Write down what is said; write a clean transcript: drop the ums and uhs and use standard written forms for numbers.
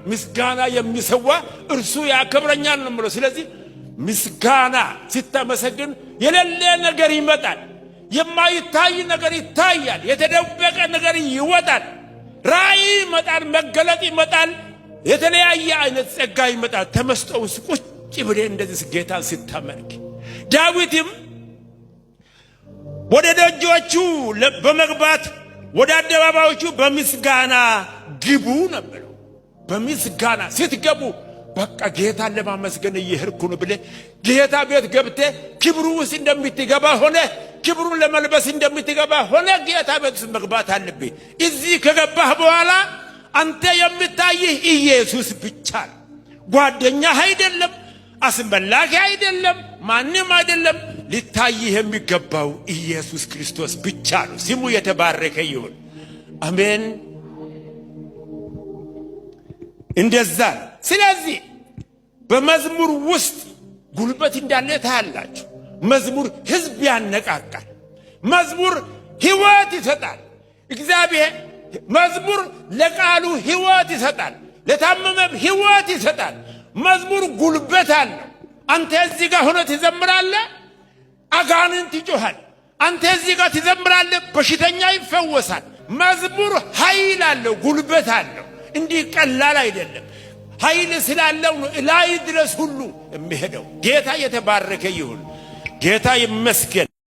ምስጋና የሚሰዋ እርሱ ያከብረኛል ነው ማለት። ስለዚህ ምስጋና ሲታመሰግን የሌለ ነገር ይመጣል፣ የማይታይ ነገር ይታያል፣ የተደበቀ ነገር ይወጣል፣ ራእይ ይመጣል፣ መገለጥ ይመጣል፣ የተለያየ አይነት ጸጋ ይመጣል። ተመስጦ ውስጥ ቁጭ ብለህ እንደዚህ ጌታን ስታመልክ ዳዊትም ወደ ደጆቹ በመግባት ወደ አደባባዮቹ በምስጋና ግቡ ነበር። በምስጋና ስትገቡ በቃ ጌታን ለማመስገን እየሄድኩ ነው ብለህ ጌታ ቤት ገብተህ ክብሩ ውስጥ እንደምትገባ ሆነ ክብሩን ለመልበስ እንደምትገባ ሆነ ጌታ ቤት ውስጥ መግባት አለብህ። እዚህ ከገባህ በኋላ አንተ የምታይህ ኢየሱስ ብቻ ነው። ጓደኛህ አይደለም፣ አስመላኪ አይደለም፣ ማንም አይደለም። ሊታይህ የሚገባው ኢየሱስ ክርስቶስ ብቻ ነው። ስሙ የተባረከ ይሁን። አሜን። እንደዛ ነው። ስለዚህ በመዝሙር ውስጥ ጉልበት እንዳለ ታያላችሁ። መዝሙር ሕዝብ ያነቃቃል። መዝሙር ሕይወት ይሰጣል። እግዚአብሔር መዝሙር ለቃሉ ሕይወት ይሰጣል፣ ለታመመም ሕይወት ይሰጣል። መዝሙር ጉልበት አለው። አንተ እዚህ ጋር ሆነ ትዘምራለህ፣ አጋንንት ይጮሃል። አንተ እዚህ ጋር ትዘምራለህ፣ በሽተኛ ይፈወሳል። መዝሙር ኃይል አለው፣ ጉልበት አለው። እንዲህ ቀላል አይደለም። ኃይል ስላለው ነው ላይ ድረስ ሁሉ የሚሄደው። ጌታ የተባረከ ይሁን። ጌታ ይመስገን።